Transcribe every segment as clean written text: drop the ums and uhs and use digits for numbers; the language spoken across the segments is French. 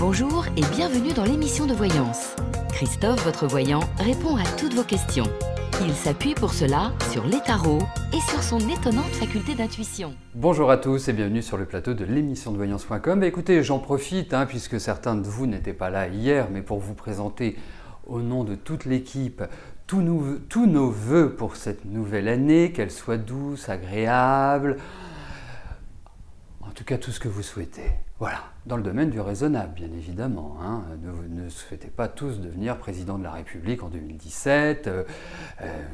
Bonjour et bienvenue dans l'émission de voyance. Christophe, votre voyant, répond à toutes vos questions. Il s'appuie pour cela sur les tarots et sur son étonnante faculté d'intuition. Bonjour à tous et bienvenue sur le plateau de l'émission de voyance.com. Écoutez, j'en profite puisque certains de vous n'étaient pas là hier, mais pour vous présenter au nom de toute l'équipe tous nos vœux pour cette nouvelle année, qu'elle soit douce, agréable, en tout cas tout ce que vous souhaitez. Voilà, dans le domaine du raisonnable, bien évidemment. Ne souhaitez pas tous devenir président de la République en 2017,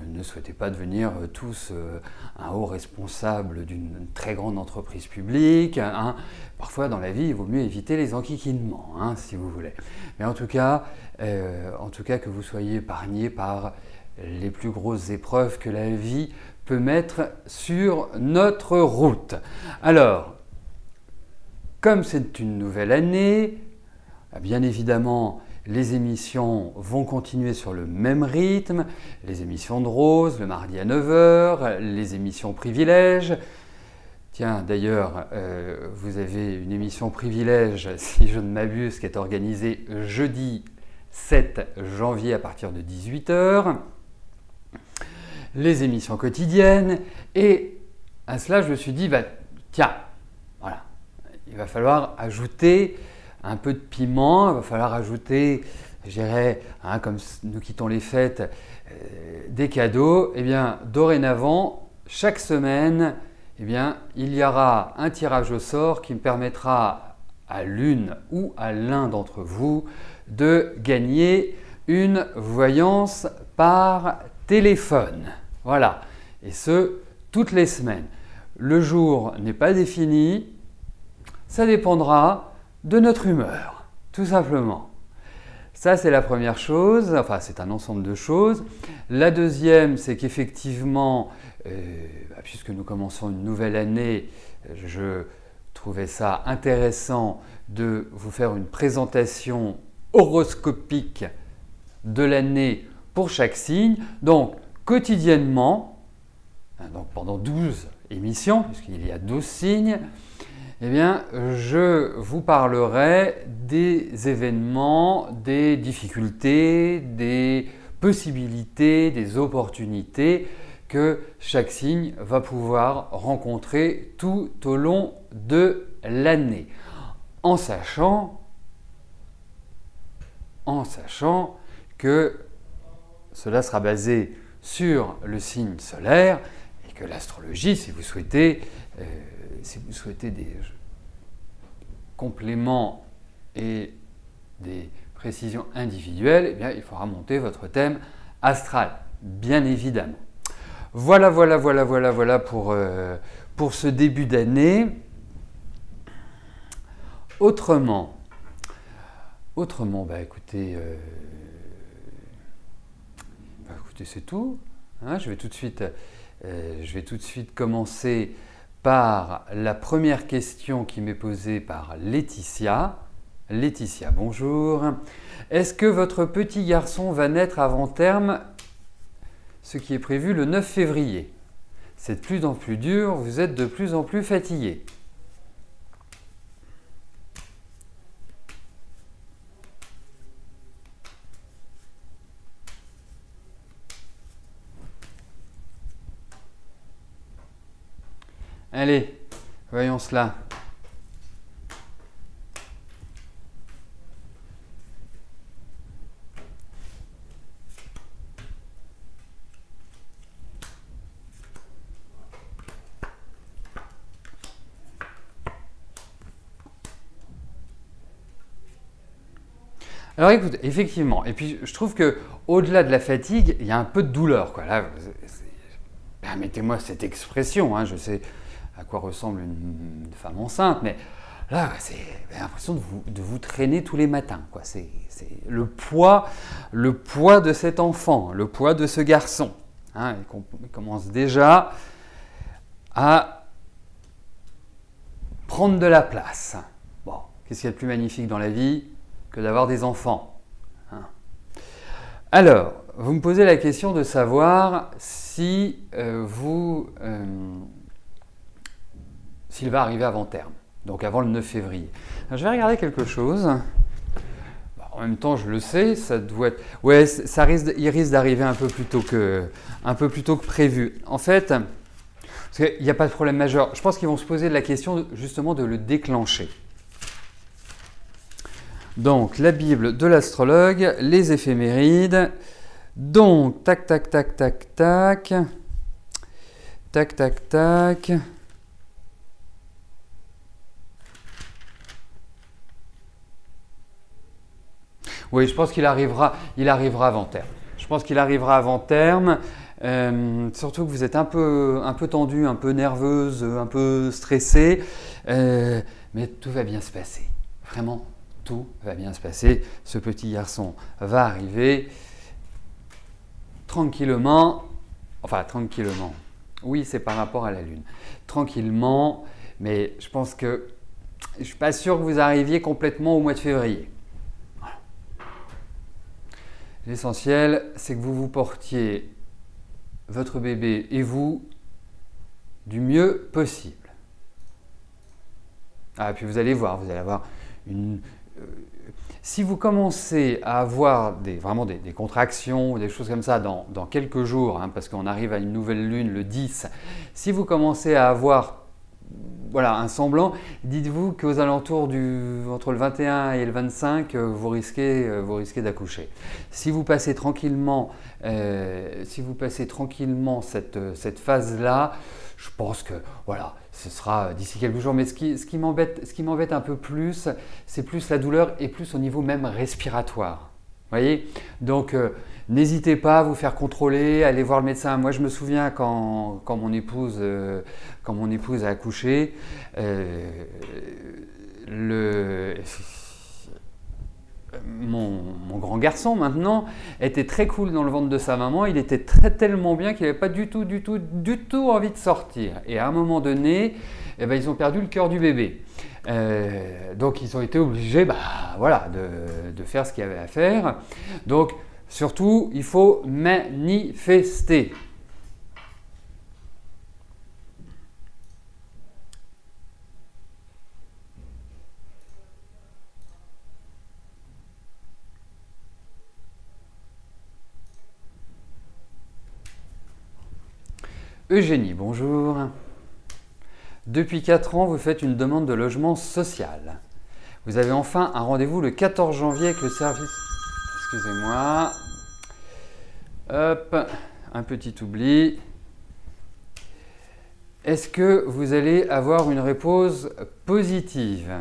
ne souhaitez pas devenir tous un haut responsable d'une très grande entreprise publique. Parfois, dans la vie, il vaut mieux éviter les enquiquinements, si vous voulez. Mais en tout cas, que vous soyez épargnés par les plus grosses épreuves que la vie peut mettre sur notre route. Alors, comme c'est une nouvelle année, bien évidemment, les émissions vont continuer sur le même rythme. Les émissions de Rose, le mardi à 9 h, les émissions privilèges. Tiens, d'ailleurs, vous avez une émission privilège, si je ne m'abuse, qui est organisée jeudi 7 janvier à partir de 18 h. Les émissions quotidiennes. Et à cela, je me suis dit, tiens, voilà. Il va falloir ajouter un peu de piment, il va falloir ajouter, je dirais, comme nous quittons les fêtes, des cadeaux. Eh bien, dorénavant, chaque semaine, il y aura un tirage au sort qui me permettra à l'une ou à l'un d'entre vous de gagner une voyance par téléphone. Voilà, et ce, toutes les semaines. Le jour n'est pas défini. Ça dépendra de notre humeur, tout simplement. Ça, c'est la première chose, enfin c'est un ensemble de choses. La deuxième, c'est qu'effectivement, puisque nous commençons une nouvelle année, je trouvais ça intéressant de vous faire une présentation horoscopique de l'année pour chaque signe. Donc, quotidiennement, pendant 12 émissions, puisqu'il y a 12 signes, je vous parlerai des événements, des difficultés, des possibilités, des opportunités que chaque signe va pouvoir rencontrer tout au long de l'année. En sachant que cela sera basé sur le signe solaire et que l'astrologie, si vous souhaitez des compléments et des précisions individuelles, il faudra monter votre thème astral, bien évidemment. Voilà pour ce début d'année. Autrement, écoutez, c'est tout. Je vais tout de suite commencer par la première question qui m'est posée par Laetitia. Laetitia, bonjour. Est-ce que votre petit garçon va naître avant terme, ce qui est prévu le 9 février? C'est de plus en plus dur, vous êtes de plus en plus fatigué. Allez, voyons cela. Alors écoute, effectivement, et puis je trouve qu'au-delà de la fatigue, il y a un peu de douleur, quoi. Là, permettez-moi cette expression, je sais à quoi ressemble une femme enceinte, mais là, j'ai l'impression de vous traîner tous les matins, quoi. C'est le poids de cet enfant, le poids de ce garçon. Il commence déjà à prendre de la place. Bon, qu'est-ce qu'il y a de plus magnifique dans la vie que d'avoir des enfants, Alors, vous me posez la question de savoir si s'il va arriver avant terme, donc avant le 9 février. Alors, je vais regarder quelque chose en même temps, je le sais, ça doit être… Ouais, il risque d'arriver un peu plus tôt que prévu. En fait, parce qu'il n'y a pas de problème majeur. Je pense qu'ils vont se poser la question justement de le déclencher. Donc, la Bible de l'astrologue, les éphémérides. Donc, tac, tac, tac, tac, tac. Tac, tac, tac. Oui, je pense qu'il arrivera avant terme. Je pense qu'il arrivera avant terme. Surtout que vous êtes un peu tendu, un peu nerveuse, un peu stressée. Mais tout va bien se passer. Vraiment, tout va bien se passer. Ce petit garçon va arriver tranquillement. Enfin, tranquillement. Oui, c'est par rapport à la Lune. Tranquillement, mais je pense que je ne suis pas sûr que vous arriviez complètement au mois de février. Voilà. L'essentiel, c'est que vous vous portiez votre bébé et vous du mieux possible. Ah, et puis vous allez voir, vous allez avoir une… si vous commencez à avoir vraiment des contractions ou des choses comme ça dans quelques jours, hein, parce qu'on arrive à une nouvelle lune le 10, si vous commencez à avoir voilà, un semblant, dites-vous qu'aux alentours entre le 21 et le 25, vous risquez d'accoucher. Si vous passez tranquillement, cette phase-là, je pense que voilà, ce sera d'ici quelques jours. Mais ce qui m'embête un peu plus, c'est plus la douleur et plus au niveau même respiratoire. Vous voyez? Donc, n'hésitez pas à vous faire contrôler, allez voir le médecin. Moi, je me souviens quand mon épouse a accouché, mon grand garçon maintenant était très cool dans le ventre de sa maman. Il était tellement bien qu'il n'avait pas du tout envie de sortir. Et à un moment donné, eh ben, ils ont perdu le cœur du bébé. Donc ils ont été obligés voilà, de faire ce qu'il y avait à faire. Donc surtout, il faut manifester. Eugénie, bonjour. Depuis 4 ans, vous faites une demande de logement social. Vous avez enfin un rendez-vous le 14 janvier avec le service… Excusez-moi. Hop, un petit oubli. Est-ce que vous allez avoir une réponse positive ?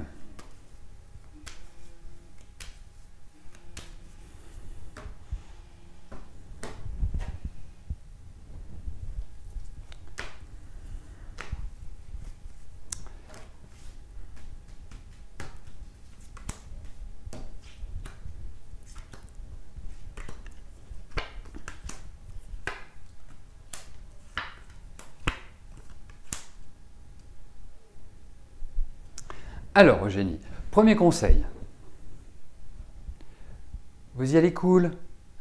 Alors, Eugénie, premier conseil. Vous y allez cool,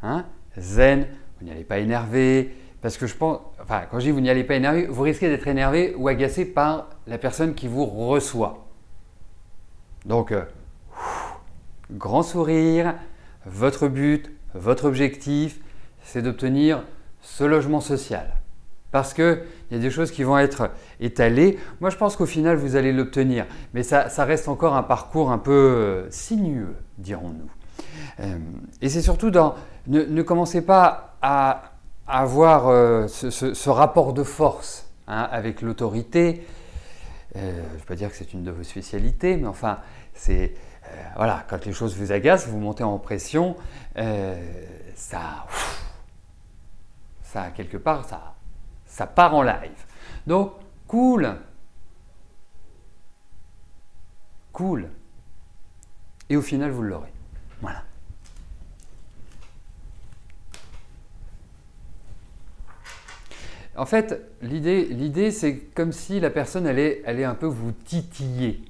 hein, zen, vous n'y allez pas énervé, parce que je pense, enfin, quand je dis vous n'y allez pas énervé, vous risquez d'être énervé ou agacé par la personne qui vous reçoit. Donc, grand sourire, votre but, votre objectif, c'est d'obtenir ce logement social. Parce qu'il y a des choses qui vont être étalées. Moi, je pense qu'au final, vous allez l'obtenir. Mais ça reste encore un parcours un peu sinueux, dirons-nous. Et c'est surtout ne commencez pas à avoir ce rapport de force hein, avec l'autorité. Je ne veux pas dire que c'est une de vos spécialités, mais enfin, c'est… voilà, quand les choses vous agacent, vous montez en pression, ça quelque part, ça part en live. Donc, cool. Cool. Et au final, vous l'aurez. Voilà. En fait, l'idée, c'est comme si la personne allait un peu vous titiller.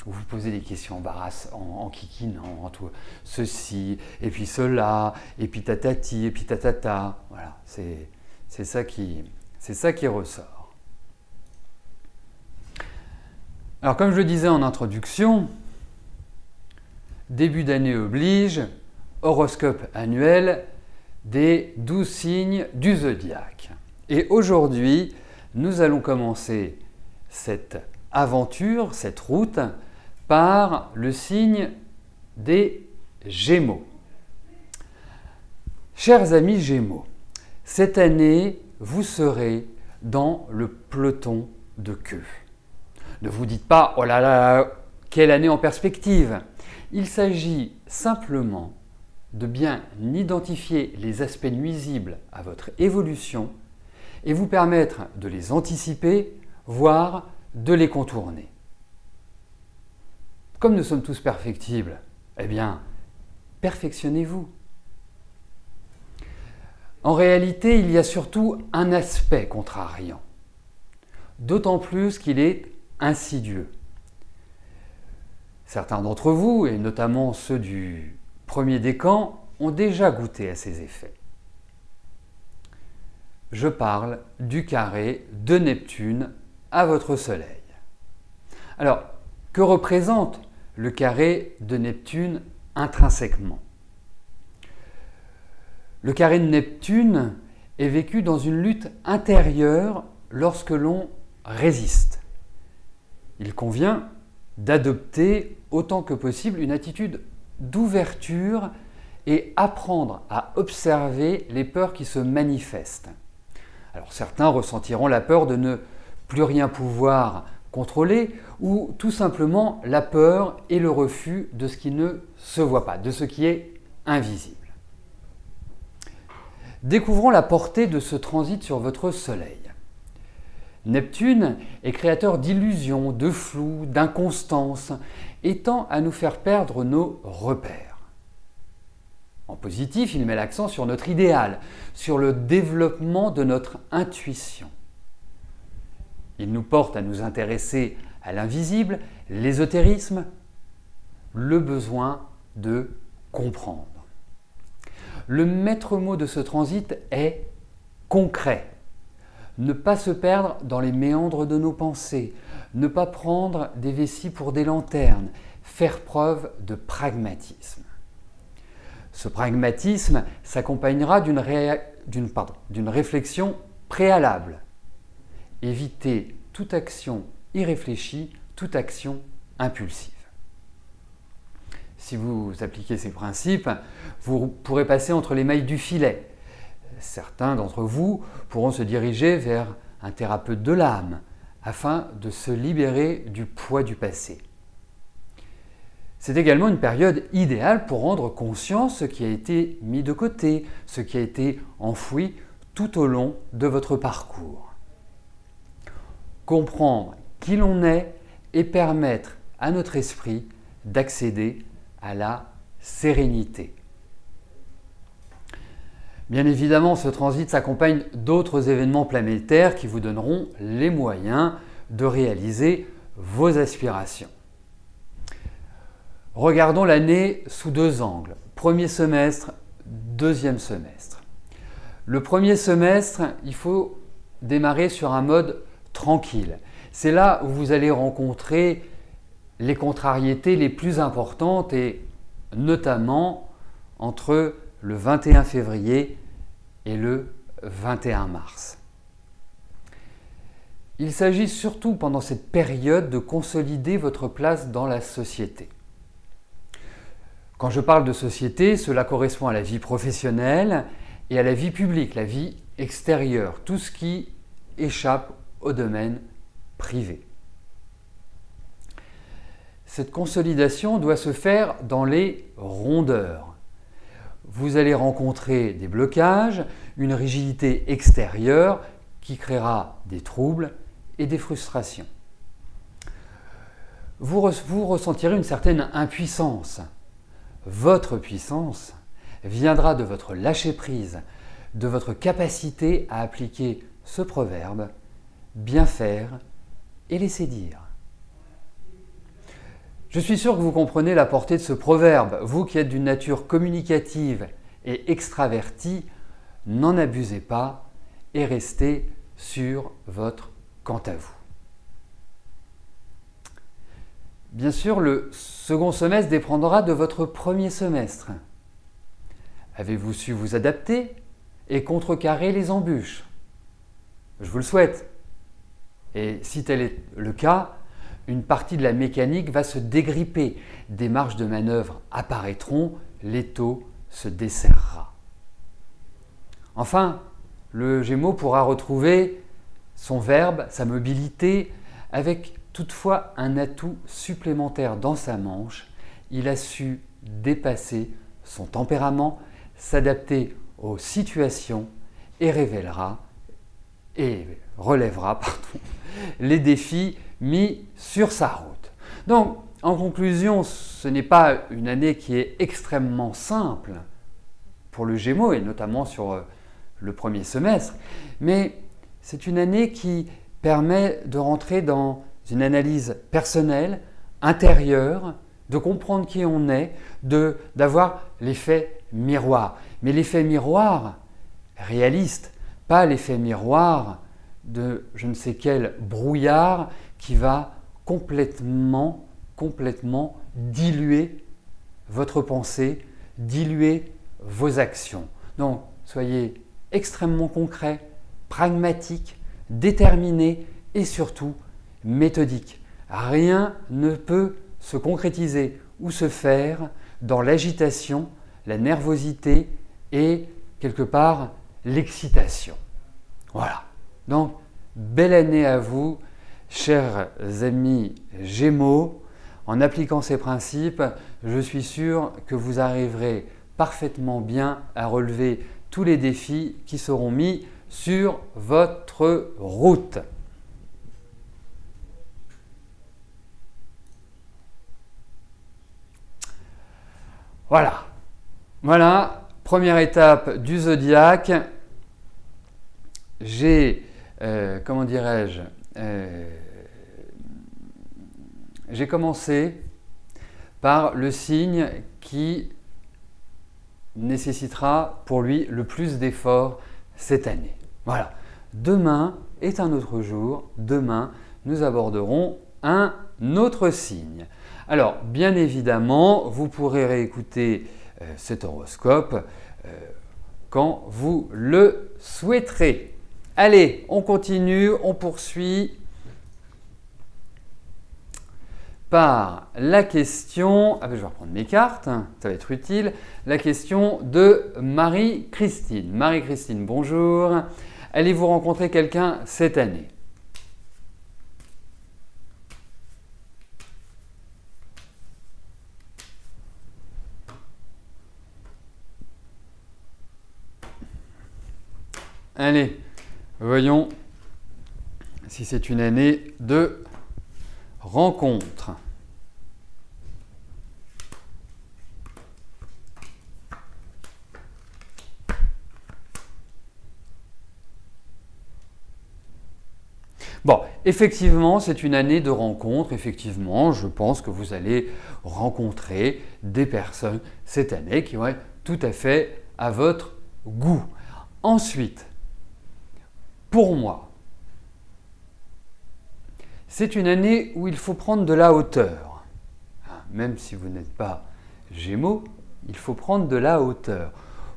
Vous posez des questions embarrassantes, en kikinant, entre ceci, et puis cela, et puis tatati, et puis tatata. Voilà, c'est ça qui ressort. Alors, comme je le disais en introduction, début d'année oblige, horoscope annuel des 12 signes du zodiaque. Et aujourd'hui, nous allons commencer cette aventure, cette route, par le signe des Gémeaux. Chers amis Gémeaux, cette année, vous serez dans le peloton de queue. Ne vous dites pas « Oh là là, quelle année en perspective !» Il s'agit simplement de bien identifier les aspects nuisibles à votre évolution et vous permettre de les anticiper, voire de les contourner. Comme nous sommes tous perfectibles, eh bien, perfectionnez-vous. En réalité, il y a surtout un aspect contrariant, d'autant plus qu'il est insidieux. Certains d'entre vous, et notamment ceux du premier décan, ont déjà goûté à ces effets. Je parle du carré de Neptune à votre Soleil. Alors, que représente le carré de Neptune intrinsèquement? Le carré de Neptune est vécu dans une lutte intérieure lorsque l'on résiste. Il convient d'adopter autant que possible une attitude d'ouverture et apprendre à observer les peurs qui se manifestent. Alors certains ressentiront la peur de ne plus rien pouvoir contrôler ou tout simplement la peur et le refus de ce qui ne se voit pas, de ce qui est invisible. Découvrons la portée de ce transit sur votre Soleil. Neptune est créateur d'illusions, de flou, d'inconstance et tend à nous faire perdre nos repères. En positif, il met l'accent sur notre idéal, sur le développement de notre intuition. Il nous porte à nous intéresser à l'invisible, l'ésotérisme, le besoin de comprendre. Le maître mot de ce transit est concret. Ne pas se perdre dans les méandres de nos pensées, ne pas prendre des vessies pour des lanternes, faire preuve de pragmatisme. Ce pragmatisme s'accompagnera d'une réflexion préalable. Évitez toute action irréfléchie, toute action impulsive. Si vous appliquez ces principes, vous pourrez passer entre les mailles du filet. Certains d'entre vous pourront se diriger vers un thérapeute de l'âme afin de se libérer du poids du passé. C'est également une période idéale pour rendre conscient ce qui a été mis de côté, ce qui a été enfoui tout au long de votre parcours. Comprendre qui l'on est et permettre à notre esprit d'accéder à la sérénité. Bien évidemment, ce transit s'accompagne d'autres événements planétaires qui vous donneront les moyens de réaliser vos aspirations. Regardons l'année sous deux angles, premier semestre, deuxième semestre. Le premier semestre, il faut démarrer sur un mode tranquille. C'est là où vous allez rencontrer les contrariétés les plus importantes et notamment entre le 21 février et le 21 mars. Il s'agit surtout pendant cette période de consolider votre place dans la société. Quand je parle de société, cela correspond à la vie professionnelle et à la vie publique, la vie extérieure, tout ce qui échappe au domaine privé. Cette consolidation doit se faire dans les rondeurs. Vous allez rencontrer des blocages, une rigidité extérieure qui créera des troubles et des frustrations. Vous ressentirez une certaine impuissance. Votre puissance viendra de votre lâcher-prise, de votre capacité à appliquer ce proverbe « bien faire et laisser dire ». Je suis sûr que vous comprenez la portée de ce proverbe. Vous qui êtes d'une nature communicative et extravertie, n'en abusez pas et restez sur votre quant à vous. bien sûr, le second semestre dépendra de votre premier semestre. Avez-vous su vous adapter et contrecarrer les embûches? Je vous le souhaite. Et si tel est le cas, une partie de la mécanique va se dégripper, des marges de manœuvre apparaîtront, l'étau se desserrera. Enfin, le Gémeaux pourra retrouver son verbe, sa mobilité, avec toutefois un atout supplémentaire dans sa manche. Il a su dépasser son tempérament, s'adapter aux situations et relèvera les défis mis sur sa route. Donc, en conclusion, ce n'est pas une année qui est extrêmement simple pour le Gémeaux et notamment sur le premier semestre, mais c'est une année qui permet de rentrer dans une analyse personnelle, intérieure, de comprendre qui on est, d'avoir l'effet miroir. Mais l'effet miroir réaliste, pas l'effet miroir de je ne sais quel brouillard qui va complètement diluer votre pensée, diluer vos actions. Donc, soyez extrêmement concret, pragmatique, déterminé et surtout méthodique. Rien ne peut se concrétiser ou se faire dans l'agitation, la nervosité et quelque part l'excitation. Voilà. Donc, belle année à vous, chers amis Gémeaux. En appliquant ces principes, je suis sûr que vous arriverez parfaitement bien à relever tous les défis qui seront mis sur votre route. Voilà, première étape du zodiaque. J'ai commencé par le signe qui nécessitera pour lui le plus d'efforts cette année. Voilà. Demain est un autre jour. Demain, nous aborderons un autre signe. Alors, bien évidemment, vous pourrez réécouter cet horoscope quand vous le souhaiterez. Allez, on continue, on poursuit par la question, je vais reprendre mes cartes, ça va être utile, la question de Marie-Christine. Marie-Christine, bonjour. Allez-vous rencontrer quelqu'un cette année? Allez, voyons si c'est une année de rencontre. Bon, effectivement, c'est une année de rencontre. Effectivement, je pense que vous allez rencontrer des personnes cette année qui vont être tout à fait à votre goût. Ensuite, pour moi, c'est une année où il faut prendre de la hauteur. Même si vous n'êtes pas Gémeaux, il faut prendre de la hauteur.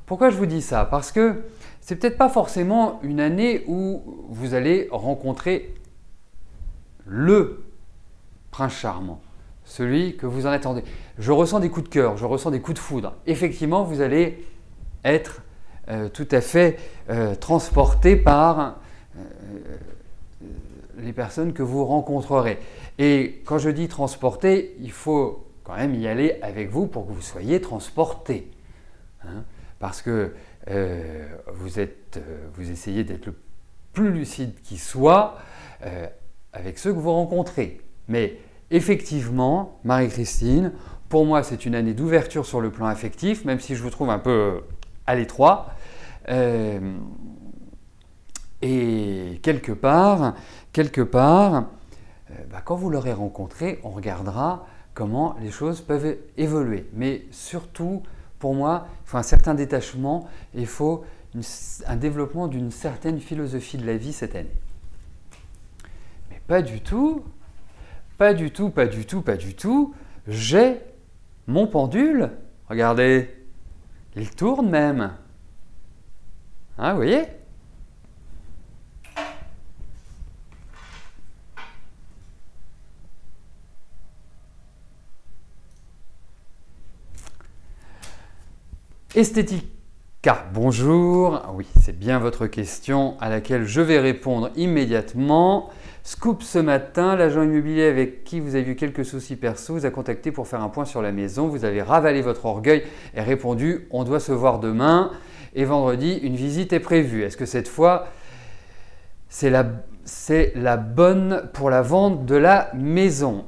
Pourquoi je vous dis ça? Parce que c'est peut-être pas forcément une année où vous allez rencontrer le prince charmant, celui que vous en attendez. Je ressens des coups de cœur, je ressens des coups de foudre. Effectivement, vous allez être tout à fait transporté par les personnes que vous rencontrerez. Et quand je dis transporter, il faut quand même y aller avec vous pour que vous soyez transporté. Parce que vous essayez d'être le plus lucide qui soit avec ceux que vous rencontrez. Mais effectivement, Marie-Christine, pour moi, c'est une année d'ouverture sur le plan affectif, même si je vous trouve un peu à l'étroit. Et quelque part, quand vous l'aurez rencontré, on regardera comment les choses peuvent évoluer. Mais surtout, pour moi, il faut un certain détachement et il faut un développement d'une certaine philosophie de la vie cette année. Mais pas du tout Pas du tout, pas du tout, pas du tout. J'ai mon pendule. Regardez, il tourne même. Hein, vous voyez? Esthética, bonjour. Oui, c'est bien votre question à laquelle je vais répondre immédiatement. Scoop ce matin, l'agent immobilier avec qui vous avez eu quelques soucis perso vous a contacté pour faire un point sur la maison. Vous avez ravalé votre orgueil et répondu « on doit se voir demain » et vendredi, une visite est prévue. Est-ce que cette fois, c'est la bonne pour la vente de la maison?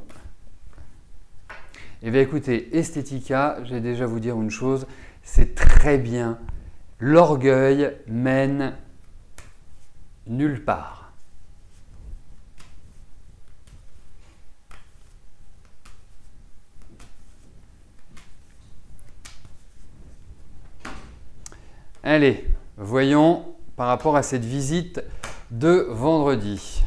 Eh bien écoutez, Esthética, je vais déjà vous dire une chose, c'est très bien. L'orgueil mène nulle part. Allez, voyons par rapport à cette visite de vendredi.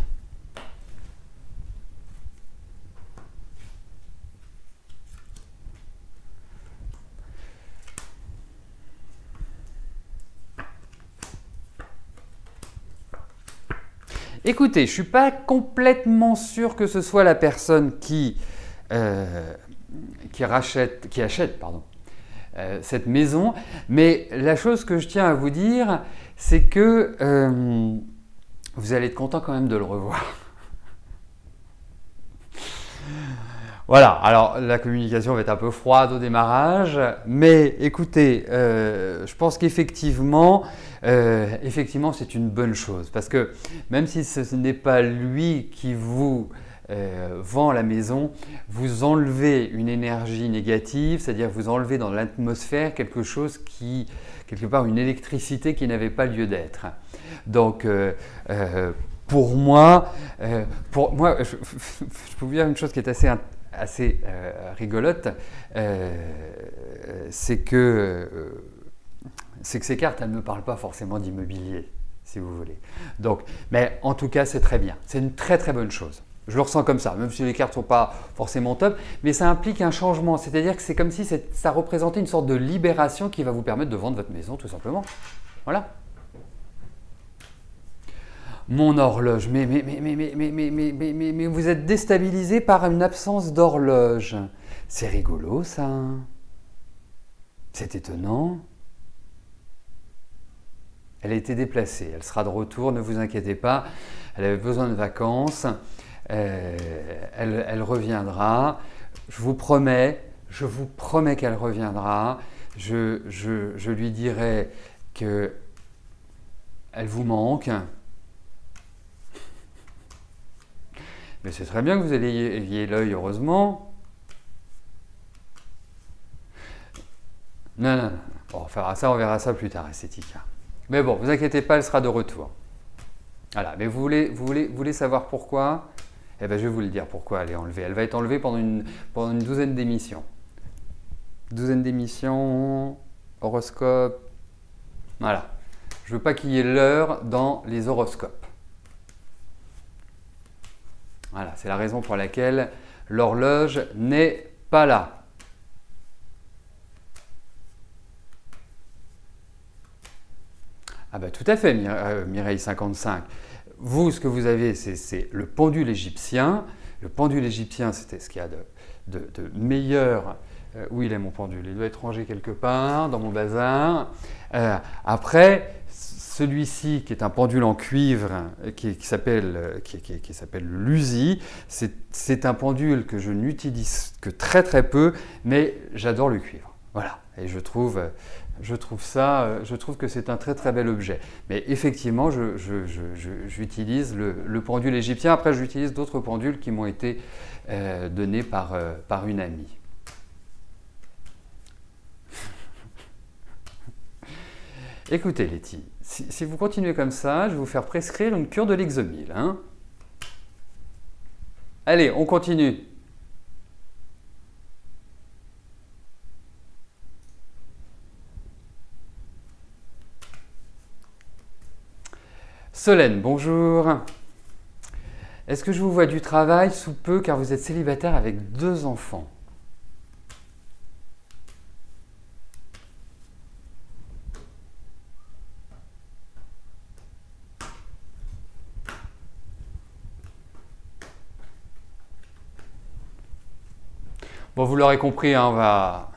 Écoutez, je ne suis pas complètement sûr que ce soit la personne qui achète cette maison, mais la chose que je tiens à vous dire, c'est que vous allez être content quand même de le revoir. Voilà, alors la communication va être un peu froide au démarrage, mais écoutez, je pense qu'effectivement, c'est une bonne chose parce que même si ce n'est pas lui qui vous vend la maison, vous enlevez une énergie négative, c'est-à-dire vous enlevez dans l'atmosphère quelque chose qui, quelque part, une électricité qui n'avait pas lieu d'être. Donc, pour moi, je peux vous dire une chose qui est assez rigolote, c'est que ces cartes, elles ne me parlent pas forcément d'immobilier, si vous voulez. Donc, mais en tout cas, c'est très bien. C'est une très très bonne chose. Je le ressens comme ça, même si les cartes ne sont pas forcément top, mais ça implique un changement. C'est-à-dire que c'est comme si ça représentait une sorte de libération qui va vous permettre de vendre votre maison, tout simplement. Voilà. Mon horloge, mais vous êtes déstabilisé par une absence d'horloge. C'est rigolo ça. C'est étonnant. Elle a été déplacée, elle sera de retour, ne vous inquiétez pas. Elle avait besoin de vacances, elle reviendra. Je vous promets qu'elle reviendra. Je lui dirai qu'elle vous manque. Mais c'est très bien que vous ayez l'œil, heureusement. Non. Bon, on verra ça plus tard, Esthética. Mais bon, vous inquiétez pas, elle sera de retour. Voilà, mais vous voulez savoir pourquoi? Eh bien, je vais vous le dire pourquoi elle est enlevée. Elle va être enlevée pendant une douzaine d'émissions. Douzaine d'émissions, horoscope. Voilà. Je ne veux pas qu'il y ait l'heure dans les horoscopes. Voilà, c'est la raison pour laquelle l'horloge n'est pas là. Ah bah tout à fait, Mireille 55. Vous, ce que vous avez, c'est le pendule égyptien. Le pendule égyptien, c'était ce qu'il y a de meilleur. Où il est mon pendule? Il doit être rangé quelque part dans mon bazar. Après, celui-ci, qui est un pendule en cuivre, qui s'appelle l'Uzi, c'est un pendule que je n'utilise que très très peu, mais j'adore le cuivre. Voilà, et je trouve que c'est un très très bel objet. Mais effectivement, j'utilise le pendule égyptien. Après, j'utilise d'autres pendules qui m'ont été donnés par une amie. Écoutez, Letty, si vous continuez comme ça, je vais vous faire prescrire une cure de Lexomil. Hein. Allez, on continue. Solène, bonjour. Est-ce que je vous vois du travail sous peu car vous êtes célibataire avec 2 enfants? Bon, vous l'aurez compris, hein,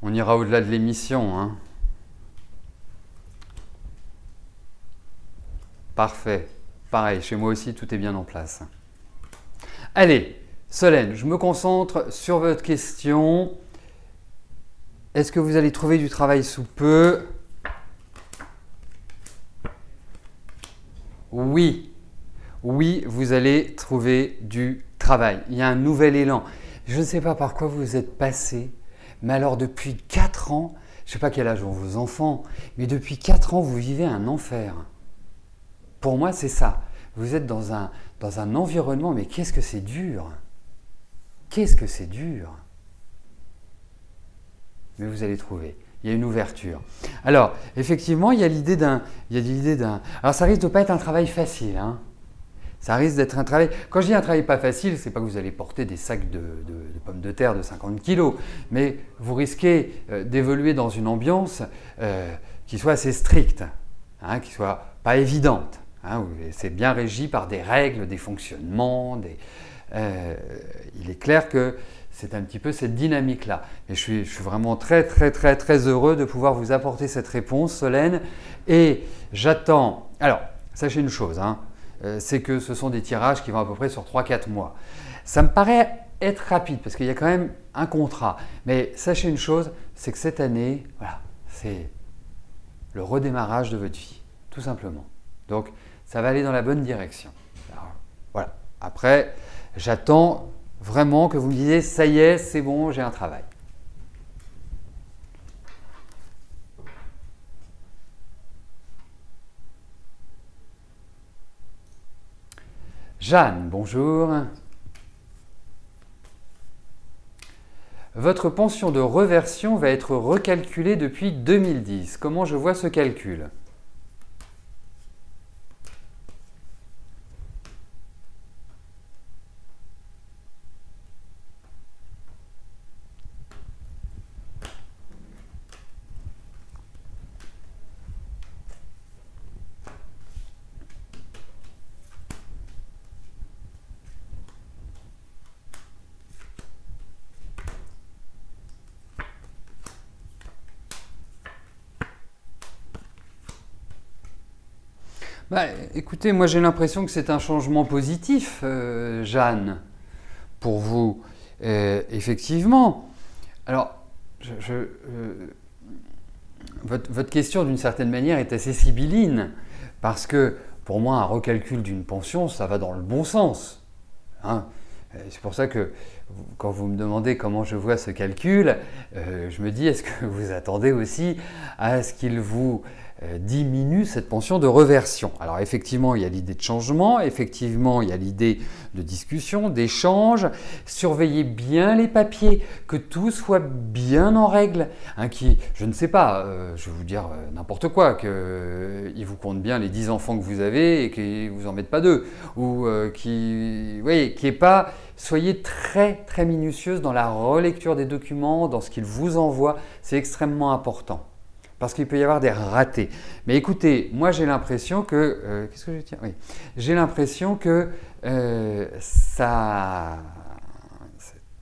on ira au-delà de l'émission, hein. Parfait. Pareil, chez moi aussi, tout est bien en place. Allez, Solène, je me concentre sur votre question. Est-ce que vous allez trouver du travail sous peu? Oui. Oui, vous allez trouver du travail. Il y a un nouvel élan. Je ne sais pas par quoi vous êtes passé, mais alors depuis 4 ans, je ne sais pas quel âge ont vos enfants, mais depuis 4 ans, vous vivez un enfer. Pour moi, c'est ça. Vous êtes dans un environnement, mais qu'est-ce que c'est dur! Qu'est-ce que c'est dur! Mais vous allez trouver. Il y a une ouverture. Alors, effectivement, il y a l'idée d'un... Alors, ça risque de ne pas être un travail facile, hein. Ça risque d'être un travail... Quand je dis un travail pas facile, ce n'est pas que vous allez porter des sacs de pommes de terre de 50 kilos, mais vous risquez d'évoluer dans une ambiance qui soit assez stricte, hein, qui soit pas évidente. Hein, c'est bien régi par des règles, des fonctionnements. Il est clair que c'est un petit peu cette dynamique-là. Et je suis vraiment très heureux de pouvoir vous apporter cette réponse, Solène. Et j'attends... Alors, sachez une chose, hein, c'est que ce sont des tirages qui vont à peu près sur 3-4 mois. Ça me paraît être rapide parce qu'il y a quand même un contrat. Mais sachez une chose, c'est que cette année, voilà, c'est le redémarrage de votre vie, tout simplement. Donc, ça va aller dans la bonne direction. Alors, voilà. Après, j'attends vraiment que vous me disiez « ça y est, c'est bon, j'ai un travail ». Jeanne, bonjour. Votre pension de reversion va être recalculée depuis 2010. Comment je vois ce calcul? Bah, écoutez, moi j'ai l'impression que c'est un changement positif, Jeanne, pour vous. Effectivement. Alors, votre question d'une certaine manière est assez sibylline, parce que pour moi un recalcul d'une pension, ça va dans le bon sens. Hein. C'est pour ça que quand vous me demandez comment je vois ce calcul, je me dis, est-ce que vous attendez aussi à ce qu'il vous diminue cette pension de reversion? Alors effectivement, il y a l'idée de changement, effectivement, il y a l'idée de discussion, d'échange. Surveillez bien les papiers, que tout soit bien en règle. Hein, je ne sais pas, je vais vous dire n'importe quoi, qu'il vous compte bien les 10 enfants que vous avez et qu'il ne vous en mette pas 2. Ou qu'il n'y ait pas... Soyez très minutieuse dans la relecture des documents, dans ce qu'ils vous envoient. C'est extrêmement important. Parce qu'il peut y avoir des ratés. Mais écoutez, moi j'ai l'impression que... Qu'est-ce que je vais dire? Oui. J'ai l'impression que ça...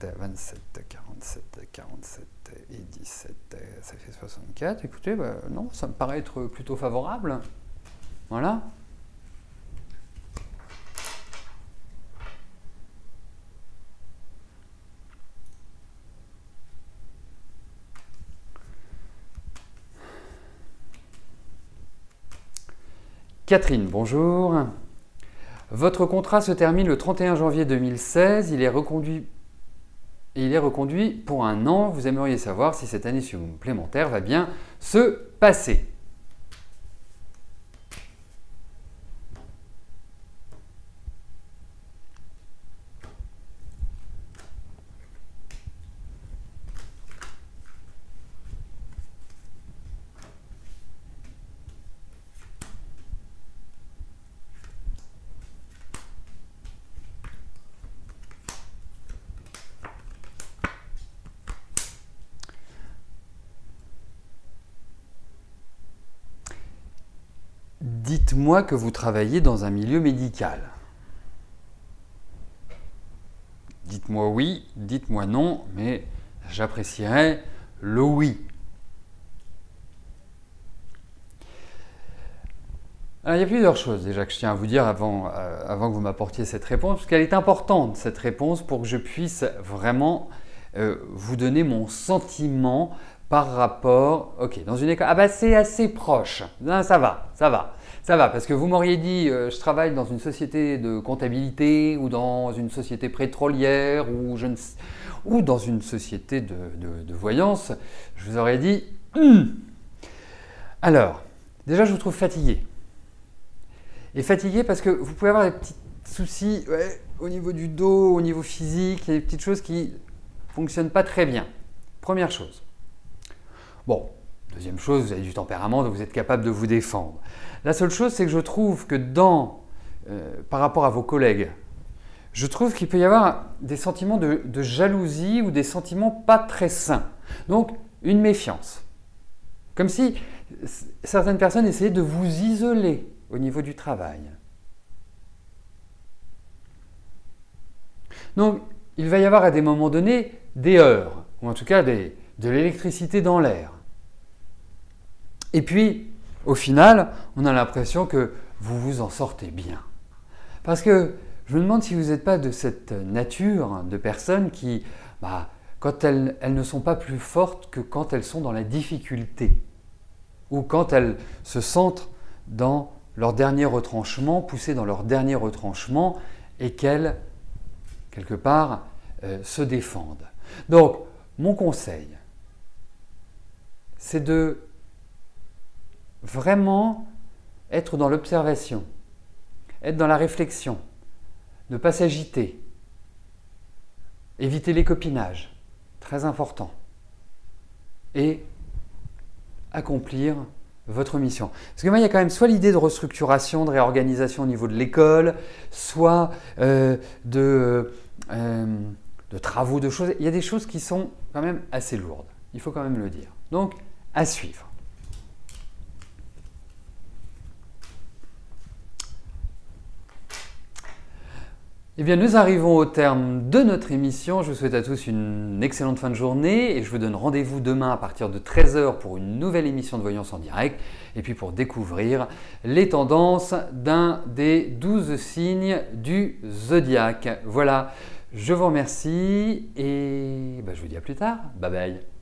27, 47, 47 et 17, ça fait 64. Écoutez, non, ça me paraît être plutôt favorable. Voilà. Catherine, bonjour. Votre contrat se termine le 31 janvier 2016. Il est reconduit pour 1 an. Vous aimeriez savoir si cette année supplémentaire va bien se passer. Dites-moi que vous travaillez dans un milieu médical. Dites-moi oui, dites-moi non, mais j'apprécierais le oui. Alors, il y a plusieurs choses déjà que je tiens à vous dire avant que vous m'apportiez cette réponse, parce qu'elle est importante, cette réponse, pour que je puisse vraiment vous donner mon sentiment par rapport… Ok, dans une école… Ah bah c'est assez proche, non, ça va, parce que vous m'auriez dit je travaille dans une société de comptabilité ou dans une société pétrolière ou dans une société de voyance, je vous aurais dit Alors, déjà je vous trouve fatigué. Et fatigué parce que vous pouvez avoir des petits soucis au niveau du dos, au niveau physique, il y a des petites choses qui ne fonctionnent pas très bien. Première chose. Bon, deuxième chose, vous avez du tempérament, donc vous êtes capable de vous défendre. La seule chose, c'est que je trouve que par rapport à vos collègues, je trouve qu'il peut y avoir des sentiments de jalousie ou des sentiments pas très sains. Donc, une méfiance. Comme si certaines personnes essayaient de vous isoler au niveau du travail. Donc, il va y avoir à des moments donnés des heurts, ou en tout cas de l'électricité dans l'air. Et puis, au final, on a l'impression que vous vous en sortez bien. Parce que je me demande si vous n'êtes pas de cette nature de personnes qui, quand elles ne sont pas plus fortes que quand elles sont dans la difficulté, ou quand elles se sentent dans leur dernier retranchement, poussées dans leur dernier retranchement, et qu'elles, quelque part, se défendent. Donc, mon conseil, c'est de vraiment être dans l'observation, être dans la réflexion, ne pas s'agiter, éviter les copinages, très important, et accomplir votre mission. Parce que moi, il y a quand même soit l'idée de restructuration, de réorganisation au niveau de l'école, soit de travaux, de choses. Il y a des choses qui sont quand même assez lourdes. Il faut quand même le dire. Donc, à suivre. Eh bien, nous arrivons au terme de notre émission. Je vous souhaite à tous une excellente fin de journée et je vous donne rendez-vous demain à partir de 13 h pour une nouvelle émission de Voyance en direct et puis pour découvrir les tendances d'un des 12 signes du zodiaque. Voilà, je vous remercie et je vous dis à plus tard. Bye bye.